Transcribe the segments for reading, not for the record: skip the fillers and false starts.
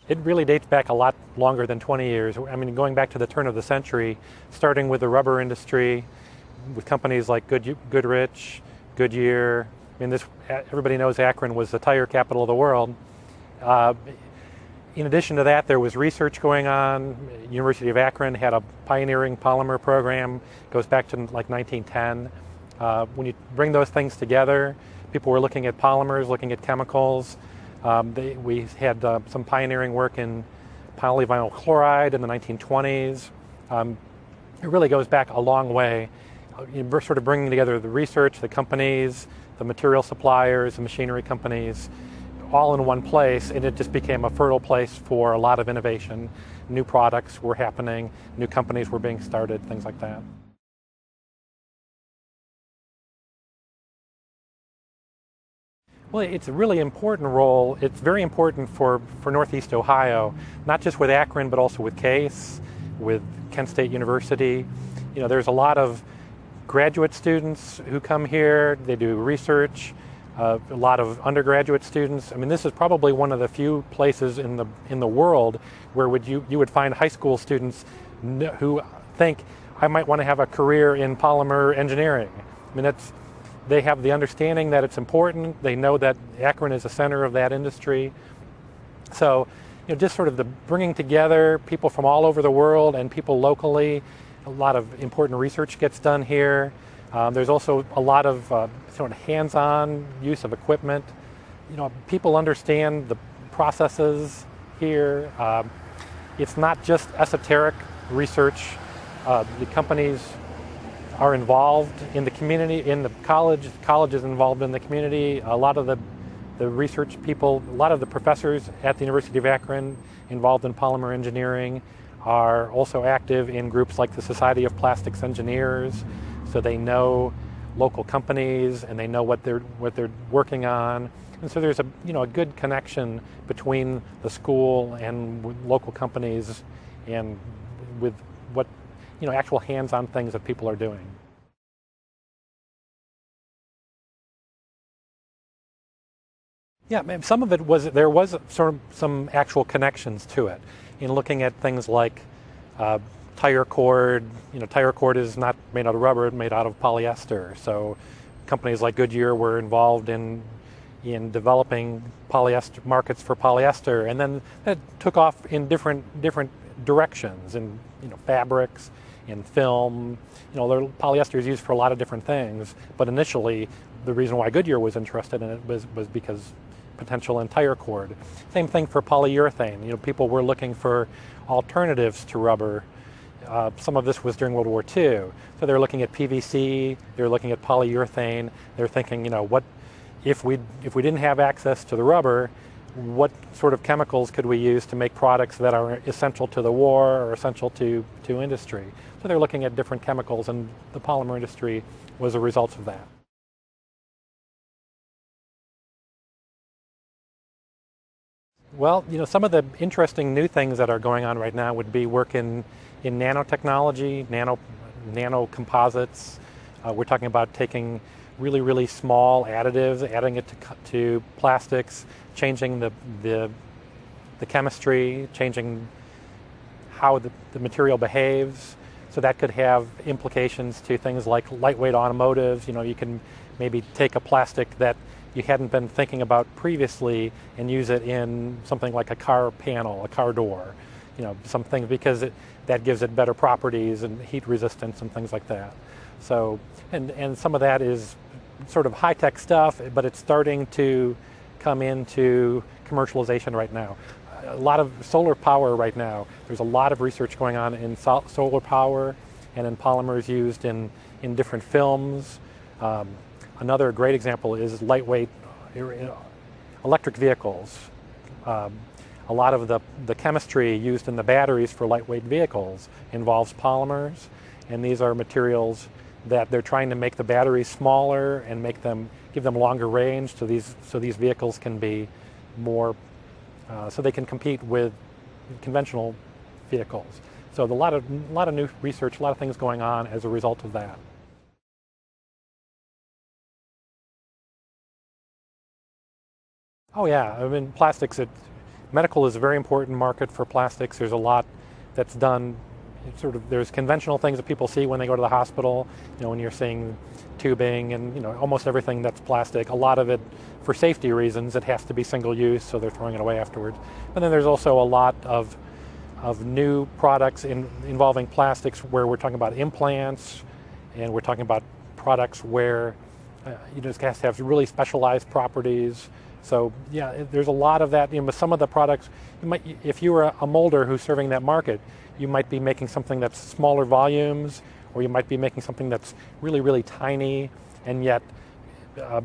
It really dates back a lot longer than 20 years. I mean, going back to the turn of the century, starting with the rubber industry, with companies like Goodrich, Goodyear. I mean, everybody knows Akron was the tire capital of the world. Uh, in addition to that, there was research going on. University of Akron had a pioneering polymer program, goes back to like 1910. When you bring those things together, people were looking at polymers, looking at chemicals. We had some pioneering work in polyvinyl chloride in the 1920s. It really goes back a long way. We're sort of bringing together the research, the companies, the material suppliers, the machinery companies, all in one place, and it just became a fertile place for a lot of innovation. New products were happening, new companies were being started, things like that. Well, it's a really important role. It's very important for Northeast Ohio, not just with Akron, but also with Case, with Kent State University. You know, there's a lot of graduate students who come here. They do research. A lot of undergraduate students. I mean, this is probably one of the few places in the world where you would find high school students who think, I might want to have a career in polymer engineering. I mean, they have the understanding that it's important. They know that Akron is a center of that industry. So, you know, just sort of the bringing together people from all over the world and people locally. A lot of important research gets done here. There's also a lot of sort of hands-on use of equipment. You know, people understand the processes here. It's not just esoteric research. The companies are involved in the community, in the college. College is involved in the community. A lot of the research people, a lot of the professors at the University of Akron involved in polymer engineering are also active in groups like the Society of Plastics Engineers. So they know local companies and they know what they're working on, and so there's a good connection between the school and local companies, and with what actual hands-on things that people are doing. Yeah, some of it there was sort of some actual connections to it in looking at things like tire cord. Tire cord is not made out of rubber; it's made out of polyester. So companies like Goodyear were involved in developing polyester markets for polyester, and then that took off in different directions, in fabrics, in film. Polyester is used for a lot of different things, but initially the reason why Goodyear was interested in it was because potential in tire cord. Same thing for polyurethane. People were looking for alternatives to rubber. Some of this was during World War II. So they're looking at PVC, they're looking at polyurethane, they're thinking, what if we didn't have access to the rubber, what sort of chemicals could we use to make products that are essential to the war or essential to industry? So they're looking at different chemicals, and the polymer industry was a result of that. Well, some of the interesting new things that are going on right now would be work in nanotechnology, nano composites. We're talking about taking really, really small additives, adding it to plastics, changing the chemistry, changing how the material behaves. So that could have implications to things like lightweight automotives. You can maybe take a plastic that you hadn't been thinking about previously and use it in something like a car panel, a car door, something, because that gives it better properties and heat resistance and things like that. So, and some of that is sort of high-tech stuff, but it's starting to come into commercialization right now. A lot of solar power right now. There's a lot of research going on in solar power and in polymers used in different films. Another great example is lightweight electric vehicles. A lot of the chemistry used in the batteries for lightweight vehicles involves polymers, and these are materials that they're trying to make the batteries smaller and give them longer range, so these vehicles can be more, so they can compete with conventional vehicles. So a lot of new research, a lot of things going on as a result of that. Oh yeah, I mean, plastics, medical is a very important market for plastics. There's a lot that's done. There's conventional things that people see when they go to the hospital. When you're seeing tubing and almost everything that's plastic. A lot of it, for safety reasons, it has to be single use, so they're throwing it away afterwards. But then there's also a lot of new products involving plastics where we're talking about implants, and we're talking about products where it has to have really specialized properties. So yeah, there's a lot of that. Some of the products, if you were a molder who's serving that market, you might be making something that's smaller volumes, or you might be making something that's really, really tiny, and yet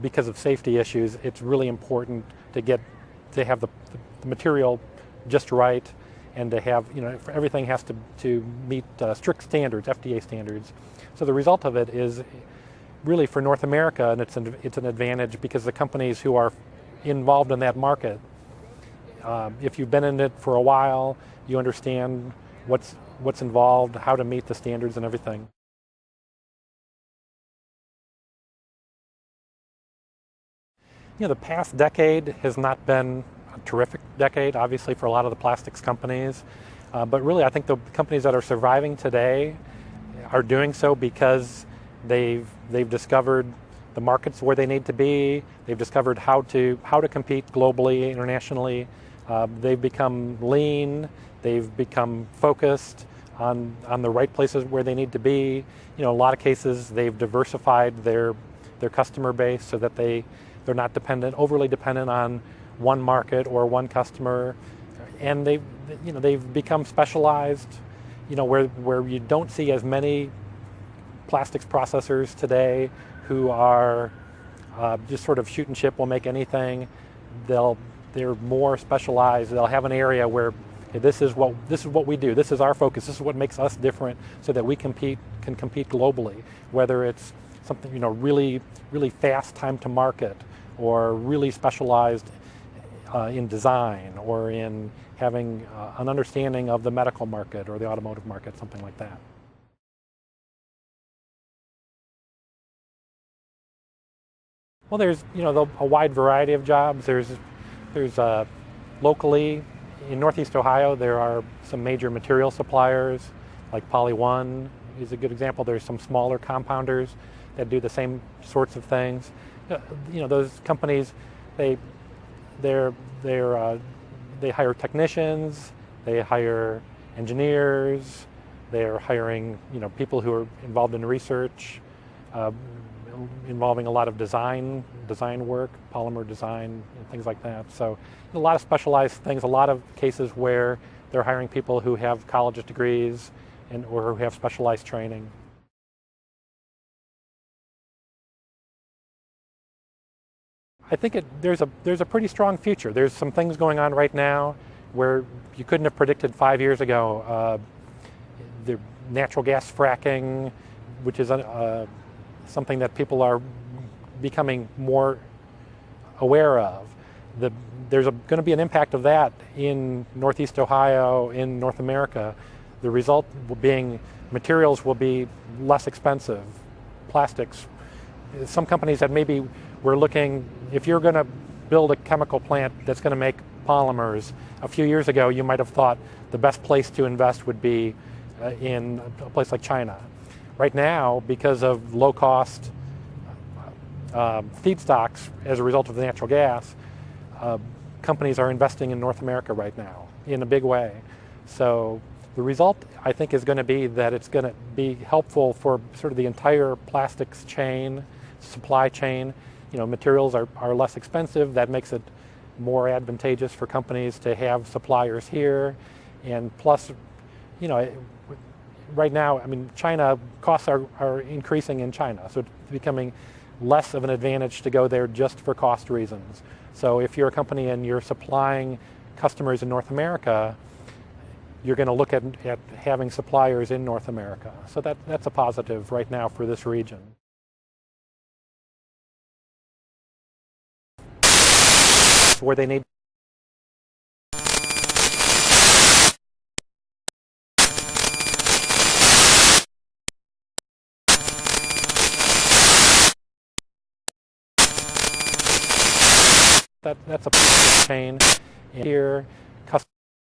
because of safety issues, it's really important to have the material just right, and to have, everything has to meet strict standards, FDA standards. So the result of it is really for North America, and it's an advantage because the companies who are involved in that market, if you've been in it for a while, you understand what's involved, how to meet the standards and everything. The past decade has not been a terrific decade, obviously, for a lot of the plastics companies. But really, I think the companies that are surviving today are doing so because they've discovered the markets where they need to be. They've discovered how to compete globally, internationally. They've become lean. They've become focused on the right places where they need to be. In a lot of cases, they've diversified their customer base so that they're not overly dependent on one market or one customer, and they've become specialized. Where you don't see as many plastics processors today who are just sort of shoot and ship, will make anything. They're more specialized. They'll have an area where this is what we do. This is our focus. This is what makes us different, so that we can compete globally. Whether it's something really, really fast time to market, or really specialized in design, or in having an understanding of the medical market or the automotive market, something like that. Well, there's a wide variety of jobs. There's locally in Northeast Ohio, there are some major material suppliers, like PolyOne is a good example. There's some smaller compounders that do the same sorts of things. Those companies, they hire technicians, they hire engineers, they're hiring people who are involved in research, involving a lot of design work, polymer design, and things like that. So a lot of specialized things, a lot of cases where they're hiring people who have college degrees or who have specialized training. I think there's a pretty strong future. There's some things going on right now where you couldn't have predicted 5 years ago. The natural gas fracking, which is something that people are becoming more aware of. There's going to be an impact of that in Northeast Ohio, in North America. The result being materials will be less expensive. Plastics. Some companies that maybe were looking, if you're going to build a chemical plant that's going to make polymers, a few years ago you might have thought the best place to invest would be in a place like China. Right now, because of low-cost feedstocks as a result of the natural gas, companies are investing in North America right now in a big way. So the result, I think, is going to be that it's going to be helpful for sort of the entire plastics chain, supply chain. Materials are less expensive. That makes it more advantageous for companies to have suppliers here. And plus, right now, China, costs are increasing in China. So it's becoming less of an advantage to go there just for cost reasons. So if you're a company and you're supplying customers in North America, you're going to look at having suppliers in North America. So that's a positive right now for this region. Where they need that's a chain here.